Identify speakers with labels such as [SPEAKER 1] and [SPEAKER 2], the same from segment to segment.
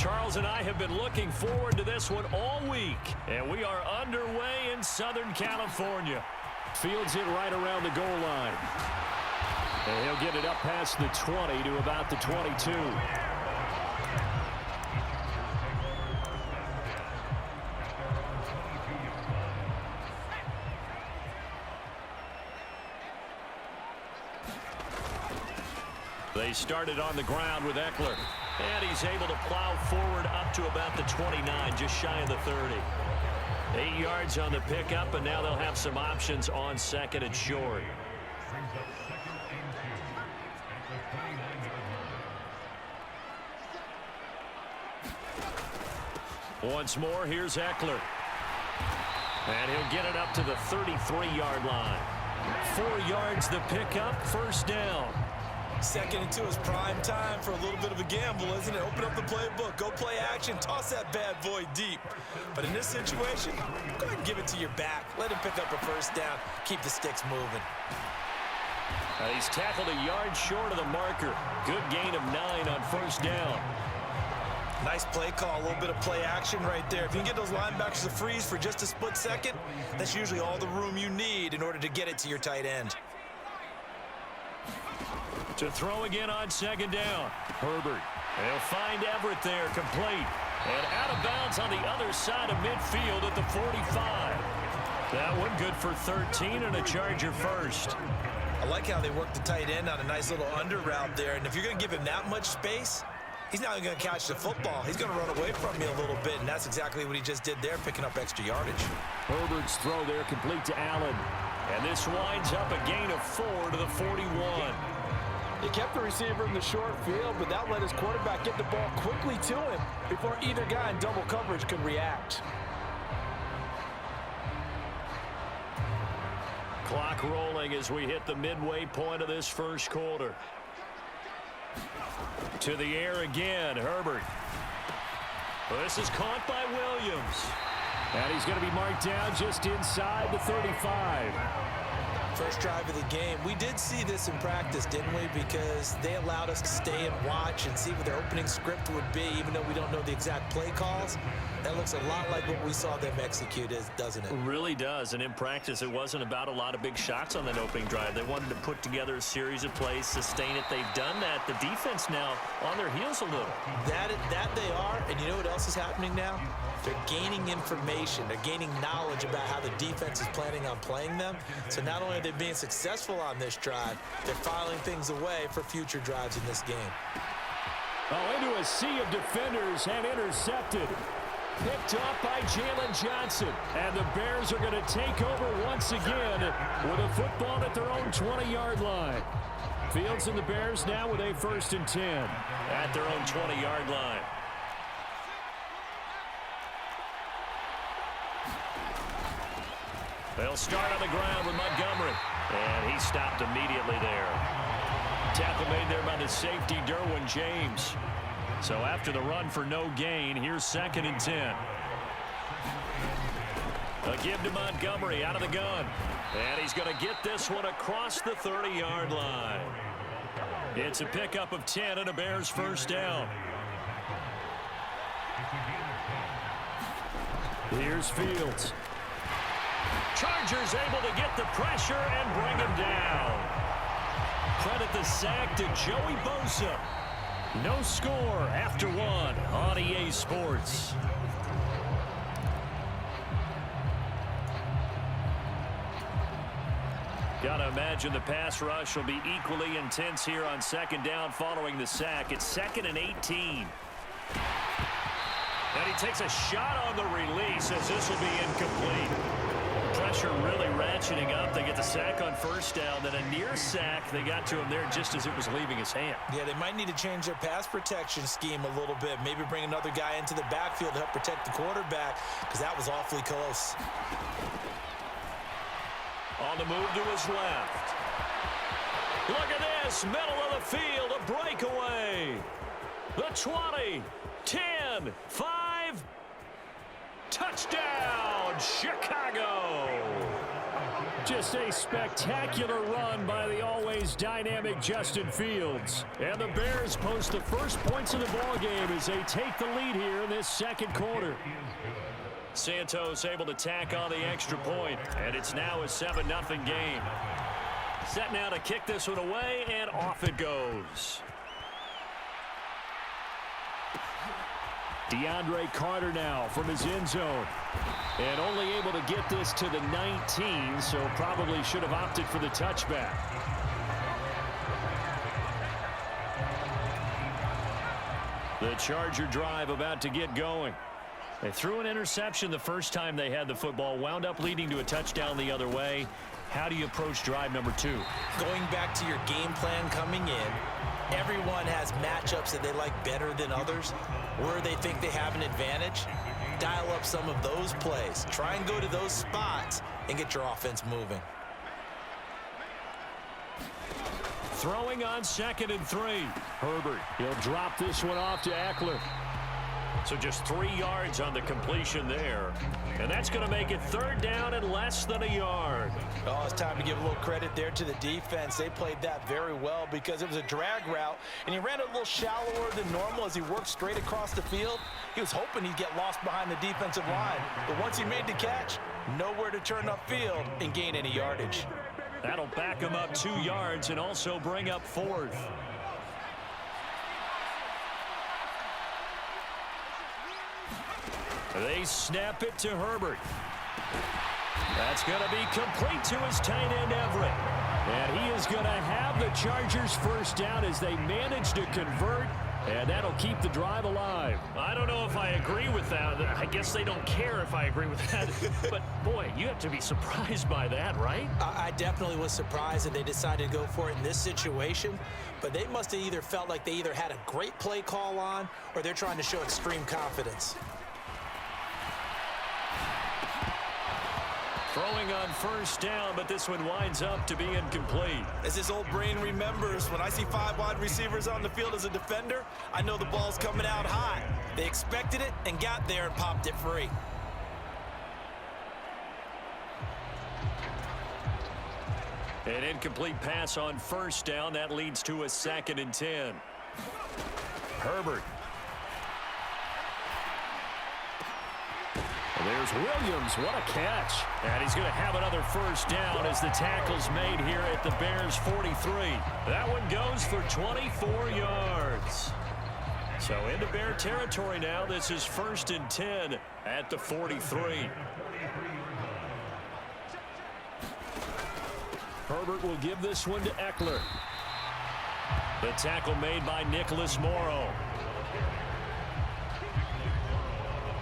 [SPEAKER 1] Charles and I have been looking forward to this one all week, and we are underway in Southern California. Fields it right around the goal line. And he'll get it up past the 20 to about the 22. They started on the ground with Eckler. And he's able to plow forward up to about the 29, just shy of the 30. 8 yards on the pickup, and now they'll have some options on second and short. Once more, here's Eckler. And he'll get it up to the 33-yard line. 4 yards the pickup, first down.
[SPEAKER 2] Second and 2 is prime time for a little bit of a gamble, isn't it? Open up the playbook, go play action, toss that bad boy deep. But in this situation, go ahead and give it to your back. Let him pick up a first down. Keep the sticks moving.
[SPEAKER 1] He's tackled a yard short of the marker. Good gain of 9 on first down.
[SPEAKER 2] Nice play call, a little bit of play action right there. If you can get those linebackers to freeze for just a split second, that's usually all the room you need in order to get it to your tight end.
[SPEAKER 1] To throw again on second down. Herbert. They'll find Everett there, complete. And out of bounds on the other side of midfield at the 45. That one good for 13 and a Charger first.
[SPEAKER 2] I like how they work the tight end on a nice little under route there. And if you're going to give him that much space, he's not going to catch the football. He's going to run away from you a little bit, and that's exactly what he just did there, picking up extra yardage.
[SPEAKER 1] Herbert's throw there complete to Allen. And this winds up a gain of 4 to the 41.
[SPEAKER 3] He kept the receiver in the short field, but that let his quarterback get the ball quickly to him before either guy in double coverage could react.
[SPEAKER 1] Clock rolling as we hit the midway point of this first quarter. To the air again, Herbert. This is caught by Williams. And he's going to be marked down just inside the 35.
[SPEAKER 2] First drive of the game. We did see this in practice, didn't we? Because they allowed us to stay and watch and see what their opening script would be, even though we don't know the exact play calls. That looks a lot like what we saw them execute, doesn't it?
[SPEAKER 1] It really does. And in practice, it wasn't about a lot of big shots on that opening drive. They wanted to put together a series of plays, sustain it. They've done that. The defense now on their heels a little.
[SPEAKER 2] That they are. And you know what else is happening now? They're gaining information. They're gaining knowledge about how the defense is planning on playing them. So not only are they being successful on this drive, they're filing things away for future drives in this game.
[SPEAKER 1] Oh, into a sea of defenders and intercepted. Picked up by Jalen Johnson. And the Bears are going to take over once again with a football at their own 20-yard line. Fields and the Bears now with a 1st and 10 at their own 20-yard line. They'll start on the ground with Montgomery. And he stopped immediately there. Tackle made there by the safety, Derwin James. So after the run for no gain, here's 2nd and 10. A give to Montgomery out of the gun. And he's going to get this one across the 30-yard line. It's a pickup of 10 and a Bears first down. Here's Fields. Chargers able to get the pressure and bring him down. Credit the sack to Joey Bosa. No score after 1 on EA Sports. Gotta imagine the pass rush will be equally intense here on second down following the sack. It's 2nd and 18. And he takes a shot on the release as this will be incomplete. Pressure really ratcheting up. They get the sack on first down. Then a near sack. They got to him there just as it was leaving his hand.
[SPEAKER 2] Yeah, they might need to change their pass protection scheme a little bit. Maybe bring another guy into the backfield to help protect the quarterback, because that was awfully close.
[SPEAKER 1] On the move to his left. Look at this. Middle of the field. A breakaway. The 20. 10. 5. Touchdown, Chicago. Just a spectacular run by the always dynamic Justin Fields. And the Bears post the first points of the ballgame as they take the lead here in this second quarter. Santos able to tack on the extra point, and it's now a 7-0 game. Set now to kick this one away, and off it goes. DeAndre Carter now from his end zone. And only able to get this to the 19, so probably should have opted for the touchback. The Charger drive about to get going. They threw an interception the first time they had the football, wound up leading to a touchdown the other way. How do you approach drive number 2?
[SPEAKER 2] Going back to your game plan coming in, everyone has matchups that they like better than others, where they think they have an advantage. Dial up some of those plays. Try and go to those spots and get your offense moving.
[SPEAKER 1] Throwing on 2nd and 3. Herbert, he'll drop this one off to Eckler. So just 3 yards on the completion there. And that's going to make it 3rd down and less than a yard.
[SPEAKER 2] Oh, it's time to give a little credit there to the defense. They played that very well because it was a drag route, and he ran it a little shallower than normal as he worked straight across the field. He was hoping he'd get lost behind the defensive line. But once he made the catch, nowhere to turn upfield and gain any yardage.
[SPEAKER 1] That'll back him up 2 yards and also bring up 4th. They snap it to Herbert. That's going to be complete to his tight end, Everett. And he is going to have the Chargers first down as they manage to convert, and that'll keep the drive alive.
[SPEAKER 4] I don't know if I agree with that. I guess they don't care if I agree with that. But, boy, you have to be surprised by that, right?
[SPEAKER 2] I definitely was surprised that they decided to go for it in this situation, but they must have either felt like they either had a great play call on or they're trying to show extreme confidence.
[SPEAKER 1] Throwing on first down, but this one winds up to be incomplete.
[SPEAKER 2] As this old brain remembers, when I see 5 wide receivers on the field as a defender, I know the ball's coming out high. They expected it and got there and popped it free.
[SPEAKER 1] An incomplete pass on first down. That leads to a 2nd and 10. Herbert. There's Williams. What a catch. And he's going to have another first down as the tackle's made here at the Bears 43. That one goes for 24 yards. So into Bear territory now. This is 1st and 10 at the 43. Herbert will give this one to Eckler. The tackle made by Nicholas Morrow.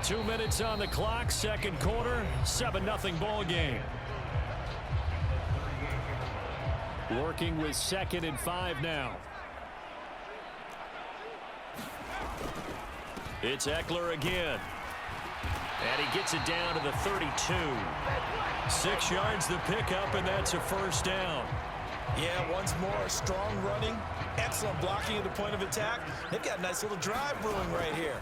[SPEAKER 1] 2 minutes on the clock, second quarter, 7-0 ball game. Working with 2nd and 5 now. It's Eckler again. And he gets it down to the 32. 6 yards the pickup, and that's a first down.
[SPEAKER 2] Yeah, once more, strong running, excellent blocking at the point of attack. They've got a nice little drive brewing right here.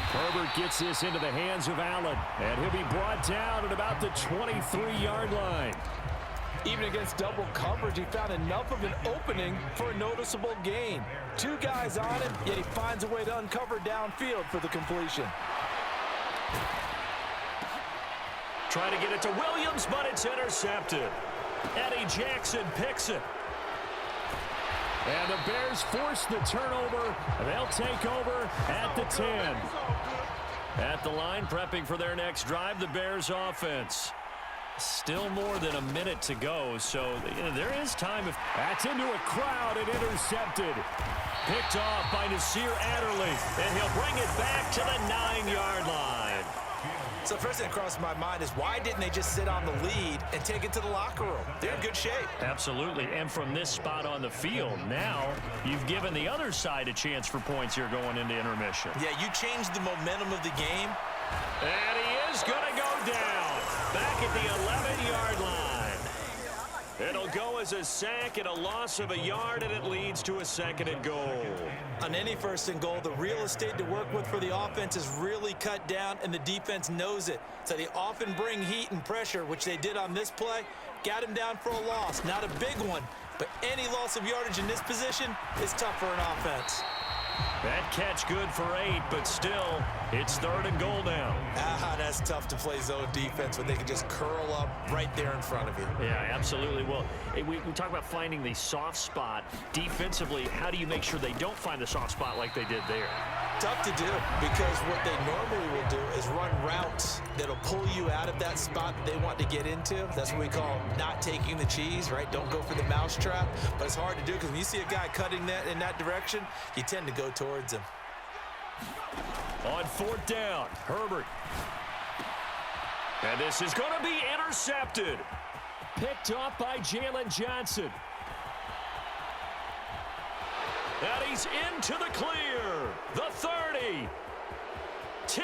[SPEAKER 1] Herbert gets this into the hands of Allen, and he'll be brought down at about the 23-yard line.
[SPEAKER 3] Even against double coverage, he found enough of an opening for a noticeable gain. 2 guys on him, yet he finds a way to uncover downfield for the completion.
[SPEAKER 1] Trying to get it to Williams, but it's intercepted. Eddie Jackson picks it. And the Bears force the turnover. They'll take over at the 10. At the line, prepping for their next drive, the Bears offense. Still more than a minute to go, so there is time. That's into a crowd and intercepted. Picked off by Nasir Adderley, and he'll bring it back to the 9-yard line.
[SPEAKER 2] So first thing that crossed my mind is why didn't they just sit on the lead and take it to the locker room? They're in good shape.
[SPEAKER 1] Absolutely, and from this spot on the field, now you've given the other side a chance for points here going into intermission.
[SPEAKER 2] Yeah, you changed the momentum of the game.
[SPEAKER 1] And he is going to go down back at the 11-yard line. It'll go now is a sack and a loss of a yard, and it leads to a 2nd and goal.
[SPEAKER 2] On any 1st and goal, the real estate to work with for the offense is really cut down, and the defense knows it. So they often bring heat and pressure, which they did on this play. Got him down for a loss. Not a big one, but any loss of yardage in this position is tough for an offense.
[SPEAKER 1] That catch good for 8, but still, it's 3rd and goal now.
[SPEAKER 2] That's tough to play zone defense when they can just curl up right there in front of you.
[SPEAKER 4] Yeah, absolutely. Well, we talk about finding the soft spot. Defensively, how do you make sure they don't find the soft spot like they did there?
[SPEAKER 2] Tough to do, because what they normally will do is run routes that'll pull you out of that spot that they want to get into. That's what we call not taking the cheese, right? Don't go for the mousetrap. But it's hard to do because when you see a guy cutting that in that direction, you tend to go towards him.
[SPEAKER 1] On 4th down, Herbert. And this is going to be intercepted. Picked off by Jalen Johnson. And he's into the clear. The 30, 10,